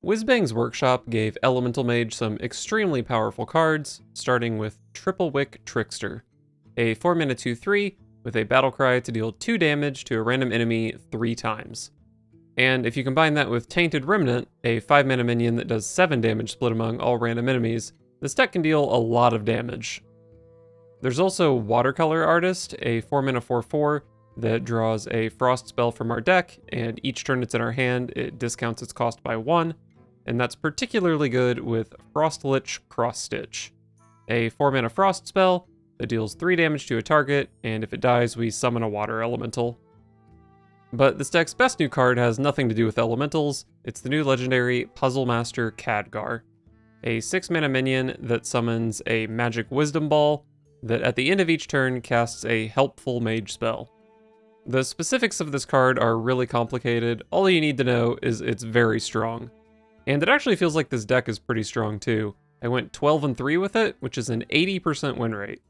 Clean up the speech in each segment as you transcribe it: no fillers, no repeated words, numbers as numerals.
Whizbang's Workshop gave Elemental Mage some extremely powerful cards, starting with Triple Wick Trickster, a 4-mana 2/3 with a battle cry to deal 2 damage to a random enemy 3 times. And if you combine that with Tainted Remnant, a 5-mana minion that does 7 damage split among all random enemies, this deck can deal a lot of damage. There's also Watercolor Artist, a 4-mana 4/4 that draws a frost spell from our deck, and each turn it's in our hand, it discounts its cost by 1, and that's particularly good with Frostlich Cross-Stitch, a 4-mana frost spell that deals 3 damage to a target, and if it dies, we summon a water elemental. But this deck's best new card has nothing to do with elementals. It's the new legendary Puzzle Master Khadgar, a 6-mana minion that summons a magic wisdom ball that at the end of each turn casts a helpful mage spell. The specifics of this card are really complicated. All you need to know is it's very strong. And it actually feels like this deck is pretty strong too. I went 12-3 with it, which is an 80% win rate.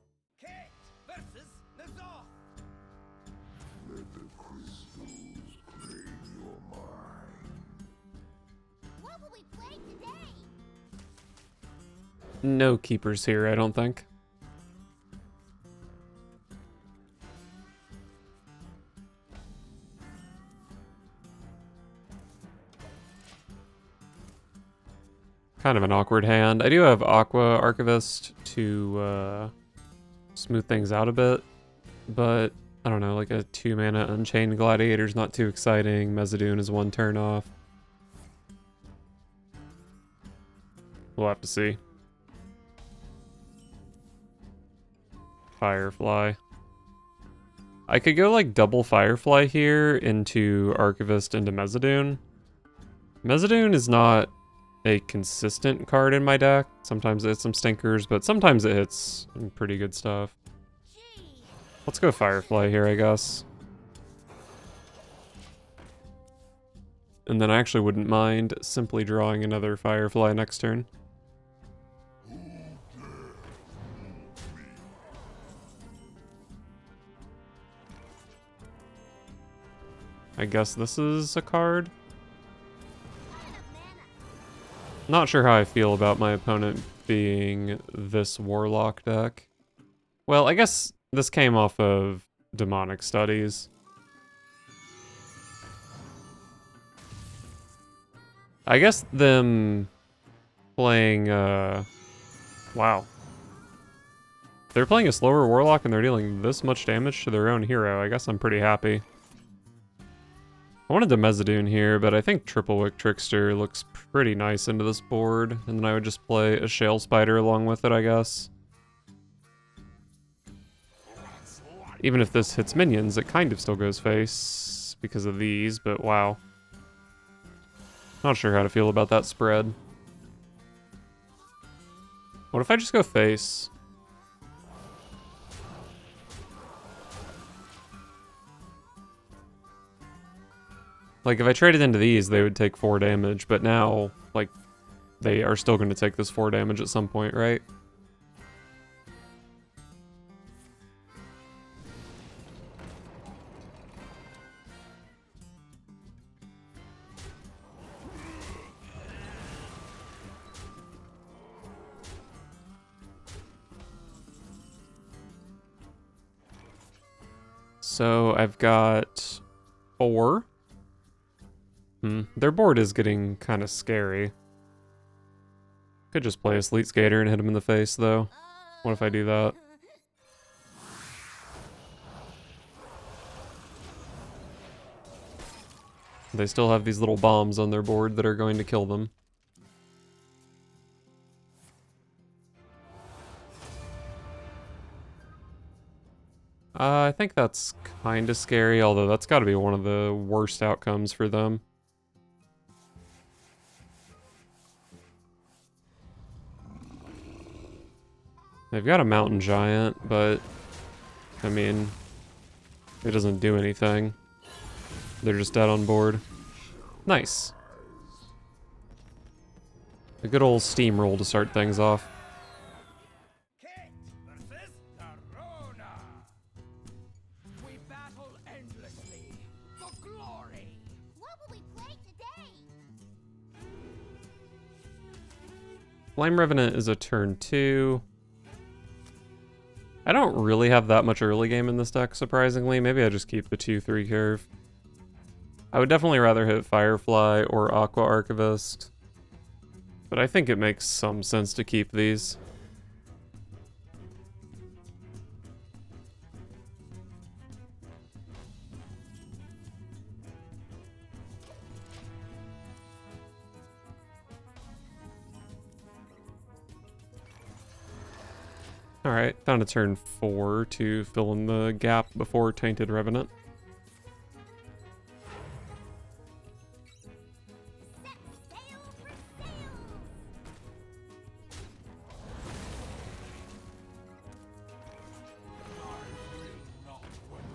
No keepers here, I don't think. Kind of an awkward hand. I do have Aqua Archivist to smooth things out a bit, but I don't know, like a 2-mana Unchained Gladiator's not too exciting. Mezzadune is 1 turn off. We'll have to see. Firefly. I could go like double Firefly here into Archivist into Mezzadune. Mezzadune is not a consistent card in my deck. Sometimes it hits some stinkers, but sometimes it hits some pretty good stuff. Let's go Firefly here, I guess. And then I actually wouldn't mind simply drawing another Firefly next turn. I guess this is a card. Not sure how I feel about my opponent being this Warlock deck. Well, I guess this came off of Demonic Studies. I guess them playing, wow. They're playing a slower Warlock and they're dealing this much damage to their own hero. I guess I'm pretty happy. I wanted to Mezzadune here, but I think Triple Wick Trickster looks pretty nice into this board, and then I would just play a Shale Spider along with it, I guess. Even if this hits minions, it kind of still goes face because of these, but wow. Not sure how to feel about that spread. What if I just go face? Like, if I traded into these, they would take 4 damage, but now, like, they are still going to take this 4 damage at some point, right? So, I've got 4. Their board is getting kind of scary. Could just play a Sleet Skater and hit him in the face, though. What if I do that? They still have these little bombs on their board that are going to kill them. I think that's kind of scary, although that's got to be one of the worst outcomes for them. They've got a Mountain Giant, but, I mean, it doesn't do anything. They're just dead on board. Nice. A good old steamroll to start things off. Flame Revenant is a turn 2. I don't really have that much early game in this deck, surprisingly. Maybe I just keep the 2-3 curve. I would definitely rather hit Firefly or Aqua Archivist, but I think it makes some sense to keep these. Alright, down to turn 4 to fill in the gap before Tainted Revenant.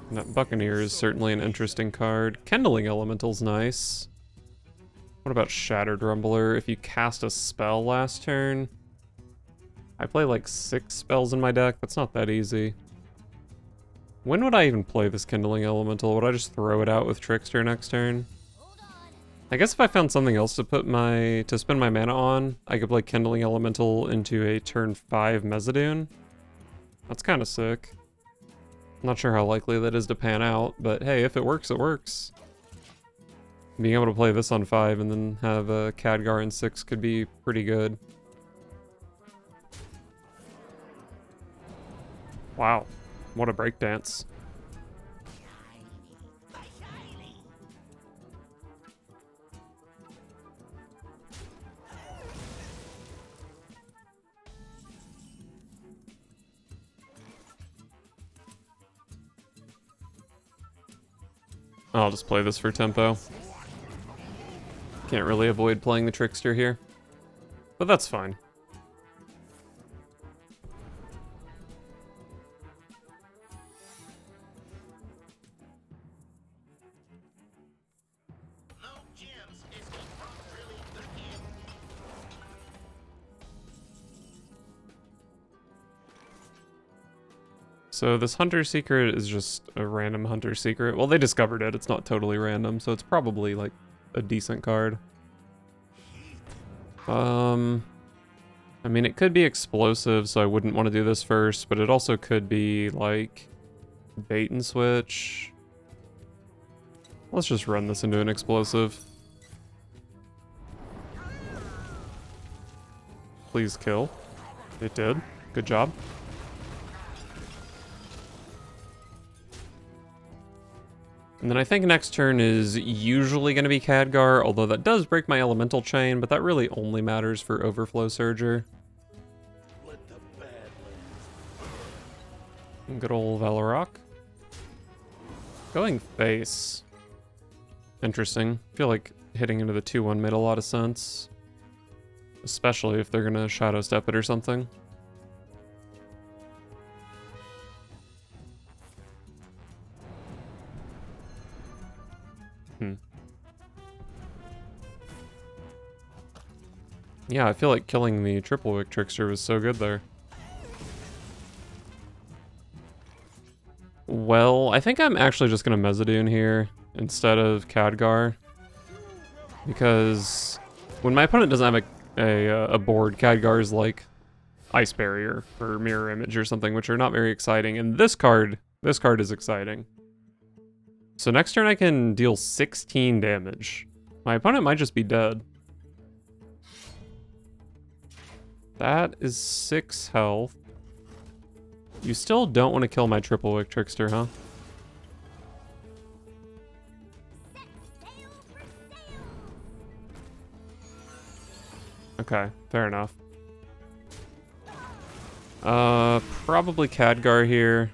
And that Buccaneer is certainly an interesting card. Kindling Elemental's nice. What about Shattered Rumbler? If you cast a spell last turn... I play like 6 spells in my deck. That's not that easy. When would I even play this Kindling Elemental? Would I just throw it out with Trickster next turn? I guess if I found something else to spend my mana on, I could play Kindling Elemental into a turn 5 Mezzadune. That's kind of sick. I'm not sure how likely that is to pan out, but hey, if it works, it works. Being able to play this on 5 and then have a Khadgar in 6 could be pretty good. Wow, what a breakdance. I'll just play this for tempo. Can't really avoid playing the Trickster here, but that's fine. So this Hunter Secret is just a random Hunter Secret. Well, they discovered it. It's not totally random, so it's probably like a decent card. I mean, it could be explosive, so I wouldn't want to do this first, but it also could be like bait and switch. Let's just run this into an explosive. Please kill. It did. Good job. And then I think next turn is usually going to be Khadgar, although that does break my Elemental Chain, but that really only matters for Overflow Surger. And good old Valorok. Going face. Interesting. I feel like hitting into the 2-1 made a lot of sense. Especially if they're going to Shadow Step it or something. Yeah, I feel like killing the Triple Wick Trickster was so good there. Well, I think I'm actually just going to Mezzadune here instead of Khadgar. Because when my opponent doesn't have a board, Khadgar is like Ice Barrier or Mirror Image or something, which are not very exciting. And this card is exciting. So next turn I can deal 16 damage. My opponent might just be dead. That is 6 health. You still don't want to kill my Triple Wick Trickster, huh? Okay, fair enough. Probably Khadgar here.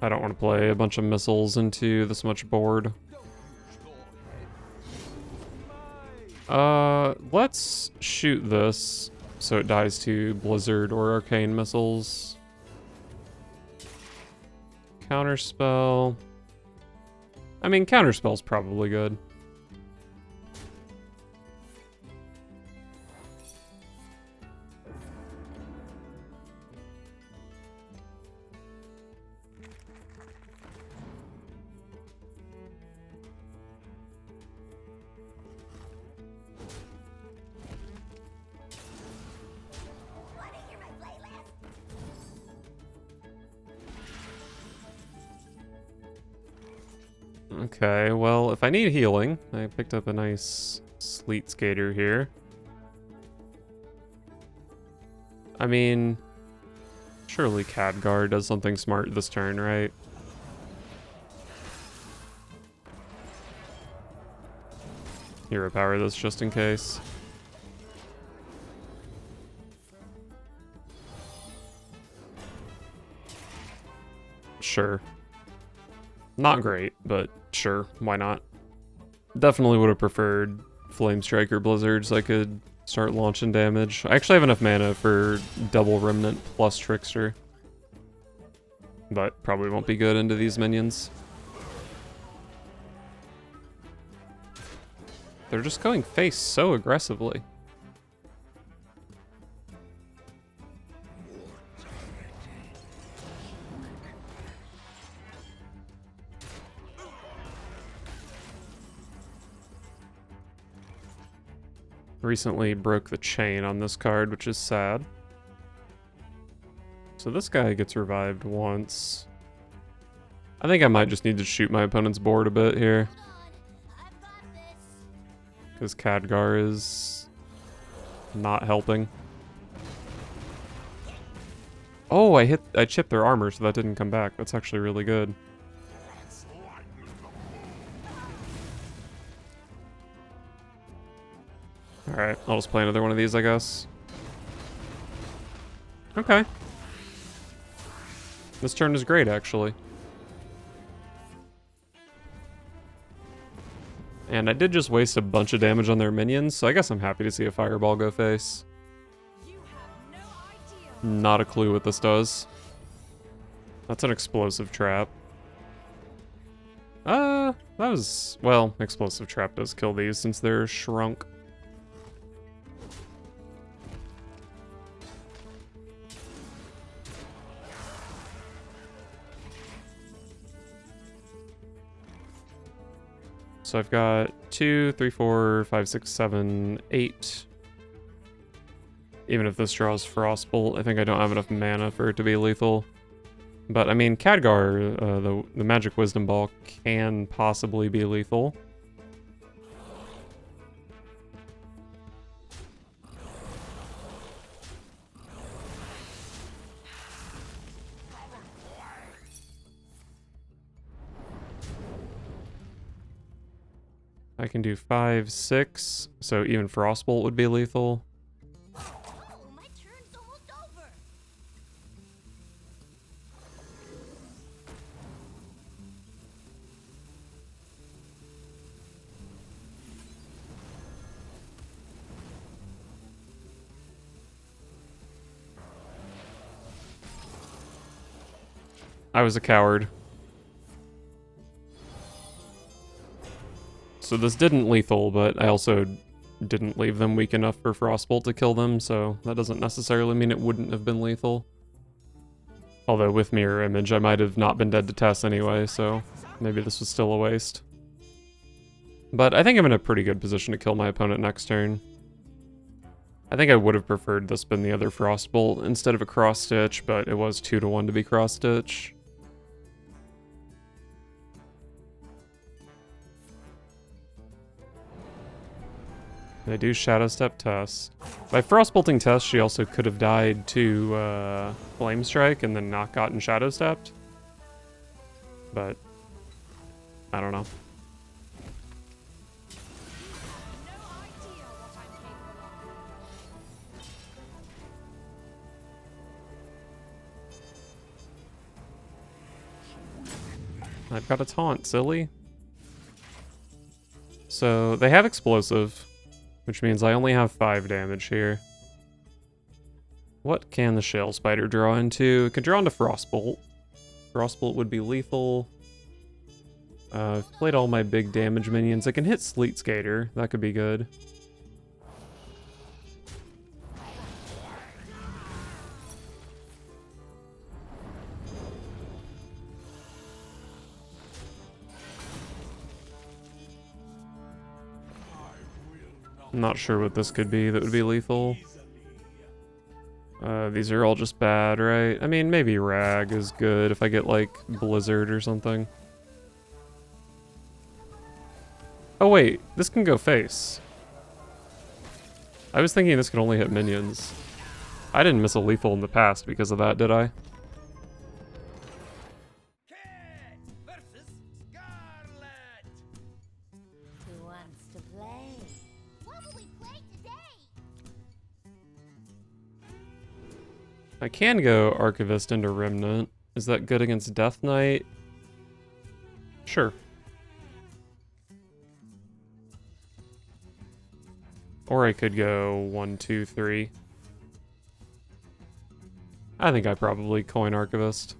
I don't want to play a bunch of missiles into this much board. Let's shoot this so it dies to Blizzard or Arcane missiles. Counterspell. I mean, Counterspell's probably good. Okay, well, if I need healing, I picked up a nice Sleet Skater here. I mean, surely Khadgar does something smart this turn, right? Hero power this just in case. Sure. Not great, but sure, why not? Definitely would have preferred Flame Striker Blizzards. I could start launching damage. I actually have enough mana for double Remnant plus Trickster. But probably won't be good into these minions. They're just going face so aggressively. Recently broke the chain on this card, which is sad. So this guy gets revived once. I think I might just need to shoot my opponent's board a bit here. Because Khadgar is not helping. Oh, I chipped their armor, so that didn't come back. That's actually really good. Alright, I'll just play another one of these, I guess. Okay. This turn is great, actually. And I did just waste a bunch of damage on their minions, so I guess I'm happy to see a fireball go face. Not a clue what this does. That's an explosive trap. That was... well, explosive trap does kill these since they're shrunk. So I've got 2, 3, 4, 5, 6, 7, 8. Even if this draws Frostbolt, I think I don't have enough mana for it to be lethal. But I mean, Khadgar, the Magic Wisdom Ball, can possibly be lethal. I can do 5, 6, so even Frostbolt would be lethal. My turn's almost over. I was a coward. So this didn't lethal, but I also didn't leave them weak enough for Frostbolt to kill them, so that doesn't necessarily mean it wouldn't have been lethal. Although with Mirror Image, I might have not been dead to Tess anyway, so maybe this was still a waste. But I think I'm in a pretty good position to kill my opponent next turn. I think I would have preferred this been the other Frostbolt instead of a Cross Stitch, but it was 2-1 to be Cross Stitch. They do Shadow Step Tess. By Frostbolting Tess, she also could have died to Flame Strike and then not gotten Shadow Stepped. But I don't know. I've got a taunt, silly. So they have explosive, which means I only have 5 damage here. What can the Shale Spider draw into? It could draw into Frostbolt. Frostbolt would be lethal. I've played all my big damage minions. I can hit Sleet Skater. That could be good. I'm not sure what this could be that would be lethal. These are all just bad, right? I mean, maybe Rag is good if I get, like, Blizzard or something. Oh wait, this can go face. I was thinking this could only hit minions. I didn't miss a lethal in the past because of that, did I? Who wants to play? What will we play today? I can go Archivist into Remnant. Is that good against Death Knight? Sure. Or I could go 1, 2, 3. I think I probably coin Archivist.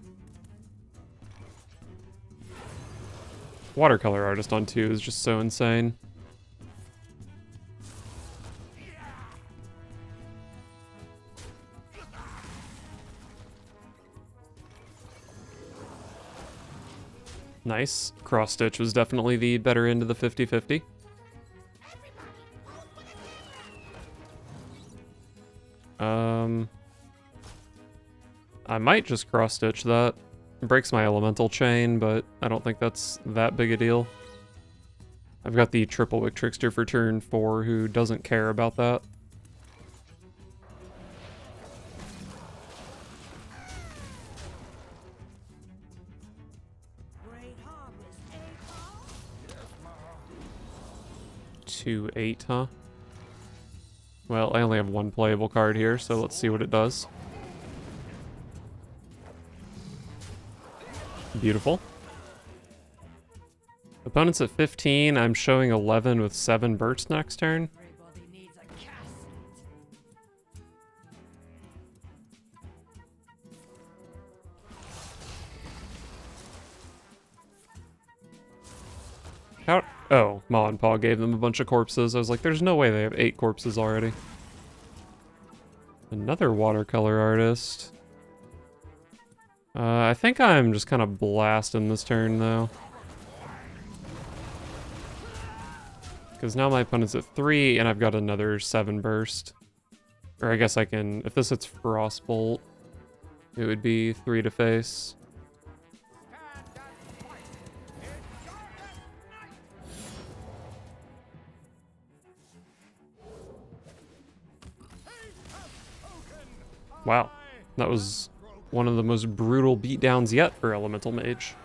Watercolor Artist on 2 is just so insane. Nice. Cross Stitch was definitely the better end of the 50-50. I might just cross stitch that. It breaks my elemental chain, but I don't think that's that big a deal. I've got the Triple Wick Trickster for turn 4 who doesn't care about that. Great harvest, 2/8, huh? Well, I only have one playable card here, so let's see what it does. Beautiful. Opponent's at 15. I'm showing 11 with 7 bursts next turn. Everybody needs a cast. How? Oh, Ma and Pa gave them a bunch of corpses. I was like, there's no way they have 8 corpses already. Another watercolor artist. I think I'm just kind of blasting this turn, though. Because now my opponent's at 3, and I've got another 7 burst. Or I guess I can... If this hits Frostbolt, it would be 3 to face. Wow. That was one of the most brutal beatdowns yet for Elemental Mage.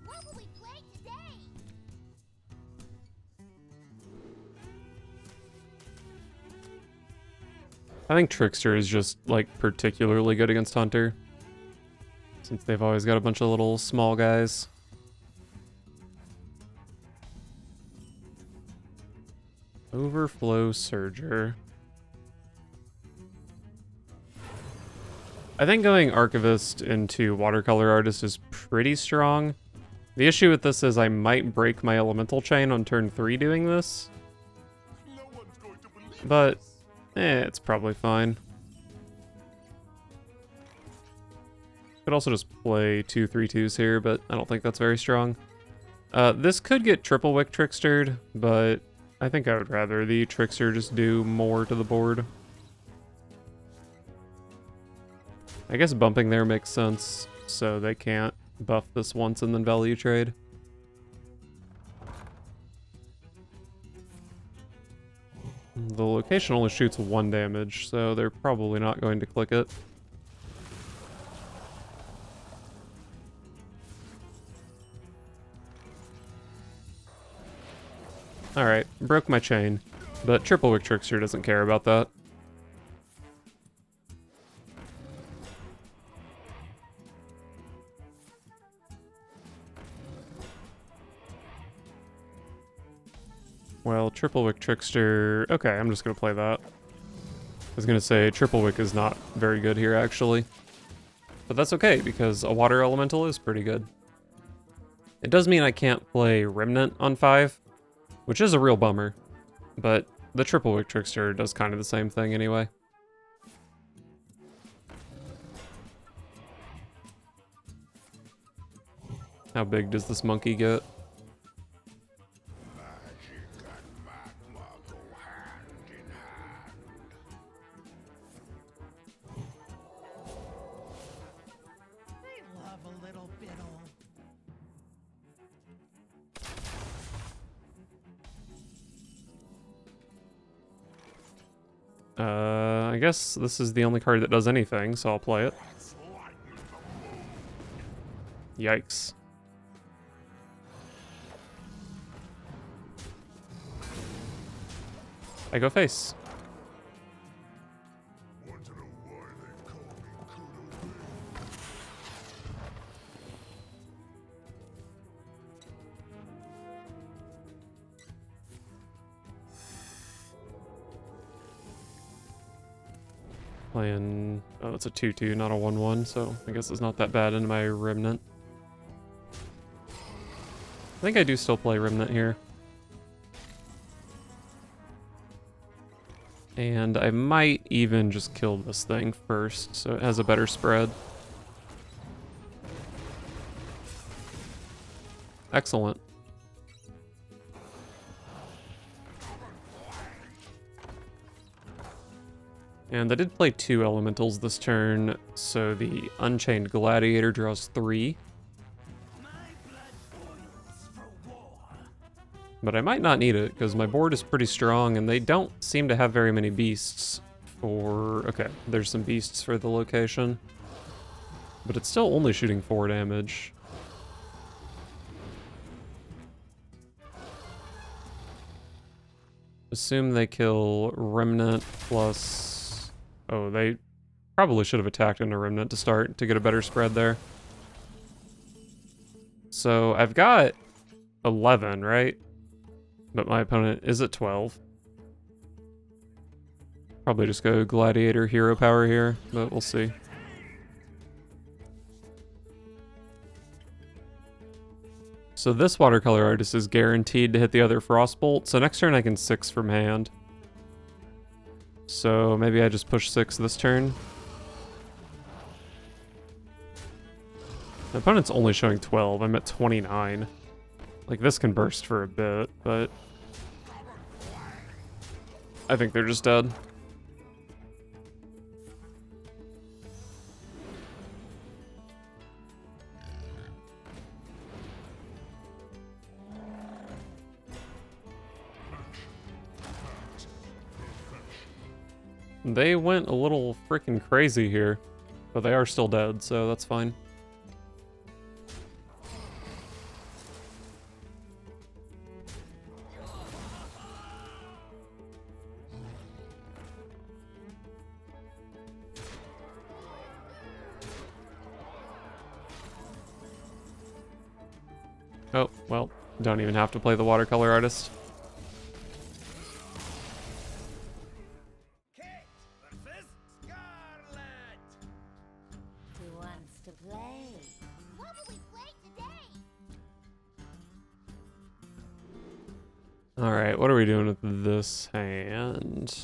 What will we play today? I think Trickster is just, like, particularly good against Hunter. Since they've always got a bunch of little small guys. Overflow Surger. I think going Archivist into Watercolor Artist is pretty strong. The issue with this is I might break my Elemental Chain on turn 3 doing this. But, it's probably fine. Could also just play 2 3/2s here, but I don't think that's very strong. This could get Triple Wick Trickstered, but I think I would rather the Trickster just do more to the board. I guess bumping there makes sense, so they can't buff this once and then value trade. The location only shoots 1 damage, so they're probably not going to click it. Alright, broke my chain, but Triple Wick Trickster doesn't care about that. Well, Triple Wick Trickster... Okay, I'm just gonna play that. I was gonna say, Triple Wick is not very good here, actually. But that's okay, because a Water Elemental is pretty good. It does mean I can't play Remnant on 5, which is a real bummer. But the Triple Wick Trickster does kind of the same thing anyway. How big does this monkey get? I guess this is the only card that does anything, so I'll play it. Yikes. I go face. Playing... Oh, it's a 2-2, not a 1-1, so I guess it's not that bad in my Remnant. I think I do still play Remnant here. And I might even just kill this thing first, so it has a better spread. Excellent. And I did play 2 elementals this turn, so the Unchained Gladiator draws 3. But I might not need it, because my board is pretty strong, and they don't seem to have very many beasts for... Okay, there's some beasts for the location. But it's still only shooting 4 damage. Assume they kill Remnant plus... Oh, they probably should have attacked into Remnant to start to get a better spread there. So I've got 11, right? But my opponent is at 12. Probably just go Gladiator hero power here, but we'll see. So this watercolor artist is guaranteed to hit the other Frostbolt, so next turn I can 6 from hand. So maybe I just push 6 this turn. My opponent's only showing 12, I'm at 29. Like, this can burst for a bit, but... I think they're just dead. They went a little freaking crazy here, but they are still dead, so that's fine. Oh, well, don't even have to play the watercolor artist. Who wants to play? What will we play today? Alright, what are we doing with this hand?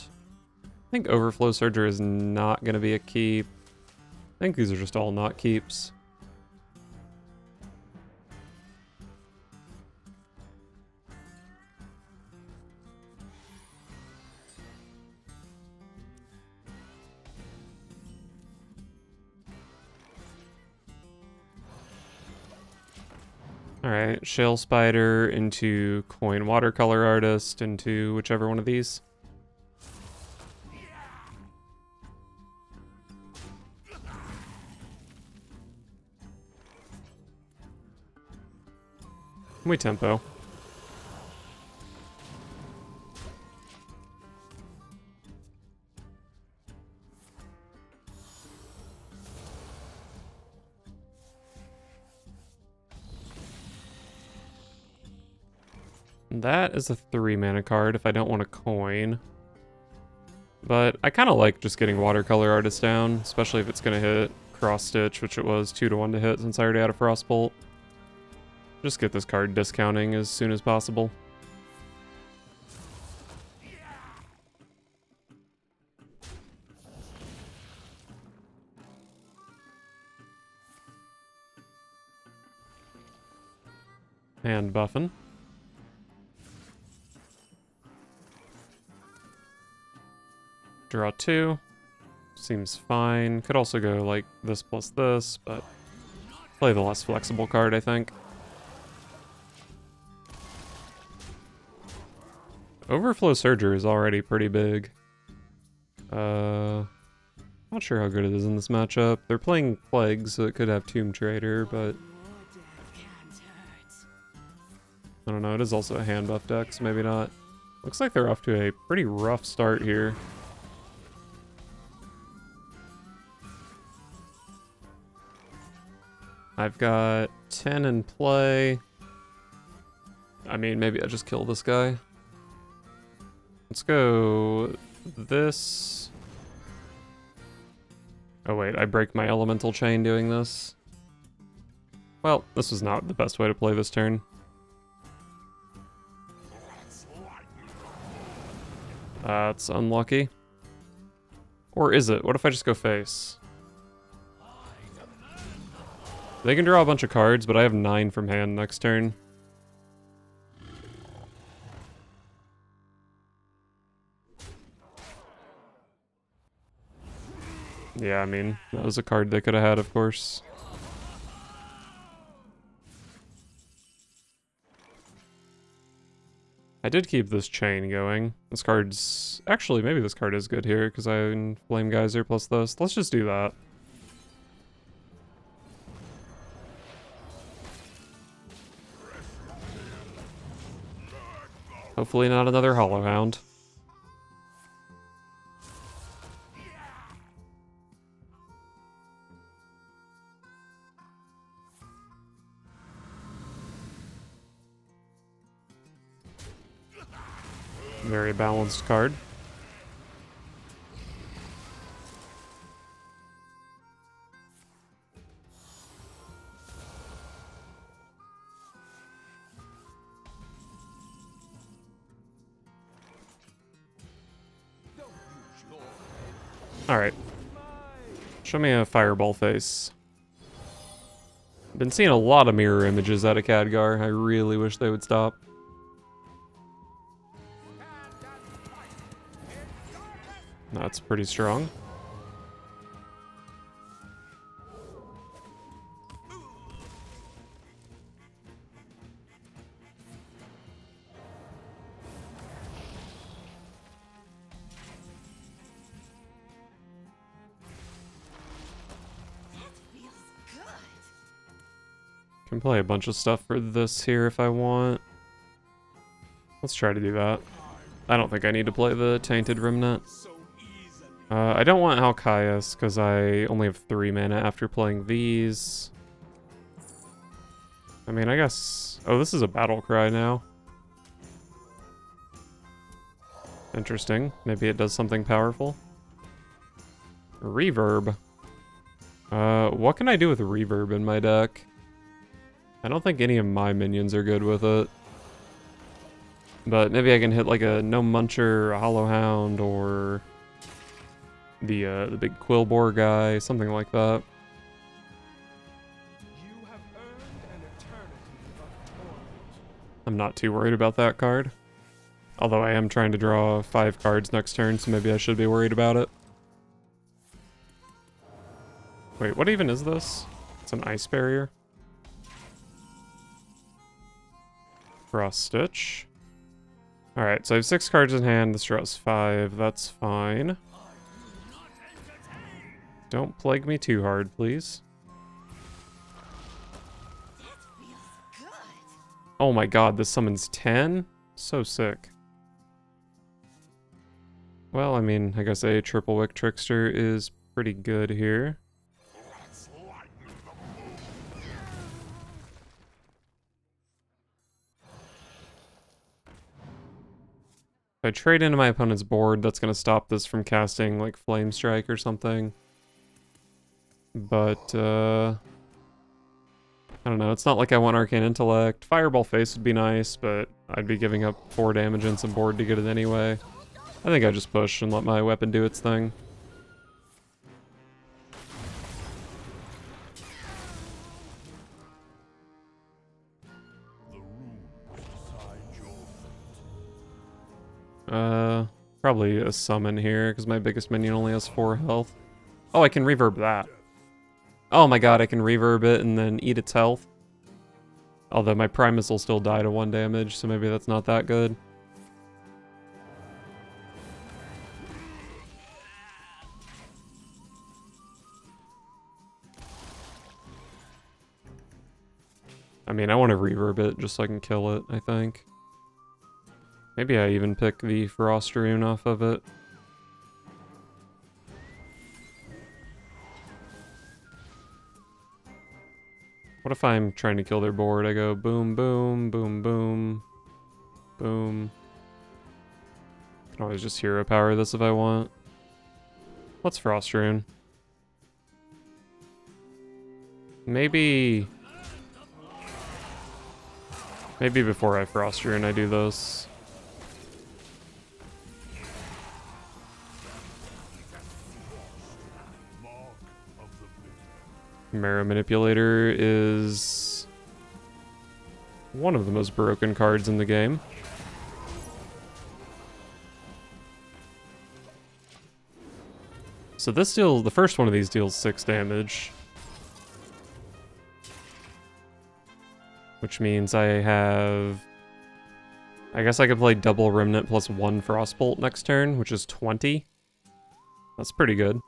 I think Overflow Surger is not going to be a keep. I think these are just all not keeps. Alright, Shale Spider into Coin Watercolor Artist into whichever one of these. We tempo. That is a 3-mana card if I don't want a coin. But I kind of like just getting Watercolor Artist down, especially if it's going to hit Cross Stitch, which it was 2-1 to hit since I already had a Frostbolt. Just get this card discounting as soon as possible. And buffing. Draw 2. Seems fine. Could also go like this plus this, but play the less flexible card, I think. Overflow Surger is already pretty big. Not sure how good it is in this matchup. They're playing Plague, so it could have Tomb Trader, but I don't know. It is also a hand buff deck, so maybe not. Looks like they're off to a pretty rough start here. I've got 10 in play. I mean, maybe I just kill this guy. Let's go this. Oh wait, I break my elemental chain doing this. Well, this was not the best way to play this turn. That's unlucky. Or is it? What if I just go face? They can draw a bunch of cards, but I have 9 from hand next turn. Yeah, I mean, that was a card they could have had, of course. I did keep this chain going. This card's... Actually, maybe this card is good here, because I have Flame Geyser plus this. Let's just do that. Hopefully not another Hollow Hound. Very balanced card. Alright. Show me a Fireball face. Been seeing a lot of mirror images out of Khadgar. I really wish they would stop. That's pretty strong. Can play a bunch of stuff for this here if I want. Let's try to do that. I don't think I need to play the Tainted Remnant. I don't want Alkaias because I only have 3 mana after playing these. I mean, I guess... Oh, this is a Battle Cry now. Interesting. Maybe it does something powerful. Reverb. What can I do with Reverb in my deck? I don't think any of my minions are good with it. But maybe I can hit like a No Muncher, a Hollow Hound, or the big Quillbore guy, something like that. I'm not too worried about that card. Although I am trying to draw 5 cards next turn, so maybe I should be worried about it. Wait, what even is this? It's an Ice Barrier. Frost Stitch. Alright, so I have 6 cards in hand. This draws 5. That's fine. Don't plague me too hard, please. Oh my god, this summons 10? So sick. Well, I mean, I guess a Triple Wick Trickster is pretty good here. If I trade into my opponent's board, that's going to stop this from casting, like, Flame Strike or something. But, I don't know, it's not like I want Arcane Intellect. Fireball Face would be nice, but I'd be giving up 4 damage and some board to get it anyway. I think I just push and let my weapon do its thing. Probably a summon here, because my biggest minion only has 4 health. Oh, I can reverb that. Oh my god, I can reverb it and then eat its health. Although my Primus will still die to 1 damage, so maybe that's not that good. I mean, I want to reverb it just so I can kill it, I think. Maybe I even pick the Frost Rune off of it. What if I'm trying to kill their board? I go boom, boom, boom, boom, boom. I can always just hero power this if I want. Let's Frost Rune. Maybe before I Frost Rune I do this. Marrow Manipulator is one of the most broken cards in the game. So this deal, the first one of these deals 6 damage. Which means I guess I could play double Remnant plus 1 Frostbolt next turn, which is 20. That's pretty good.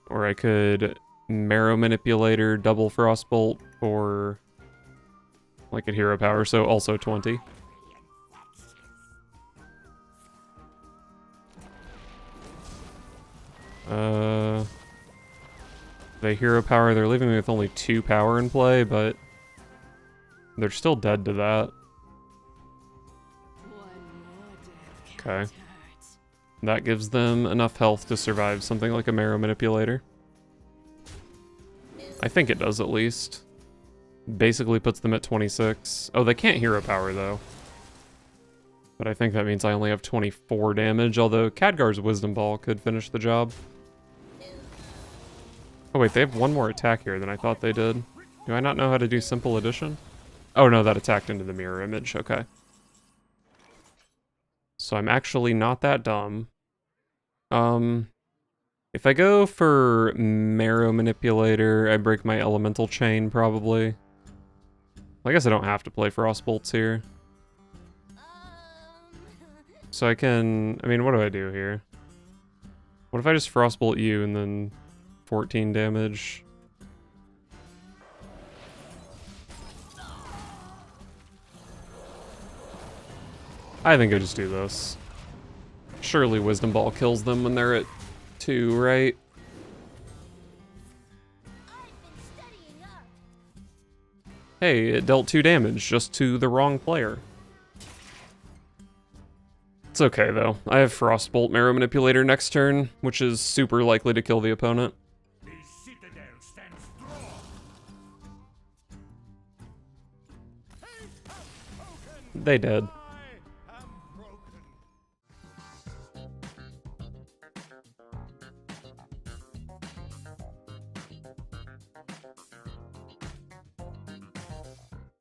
Or I could Marrow Manipulator, double Frostbolt, or like a hero power, so also 20. They hero power, they're leaving me with only 2 power in play, but they're still dead to that. Okay. That gives them enough health to survive something like a Marrow Manipulator. I think it does at least. Basically puts them at 26. Oh, they can't hero power though. But I think that means I only have 24 damage, although Khadgar's Wisdom Ball could finish the job. Oh wait, they have one more attack here than I thought they did. Do I not know how to do Simple Addition? Oh no, that attacked into the mirror image, okay. So I'm actually not that dumb. If I go for Marrow Manipulator, I break my Elemental Chain, probably. I guess I don't have to play Frostbolts here. So I can... I mean, what do I do here? What if I just Frostbolt you and then 14 damage? I think I just do this. Surely Wisdom Ball kills them when they're at 2, right? Hey, it dealt 2 damage just to the wrong player. It's okay though. I have Frostbolt Marrow Manipulator next turn, which is super likely to kill the opponent. They dead.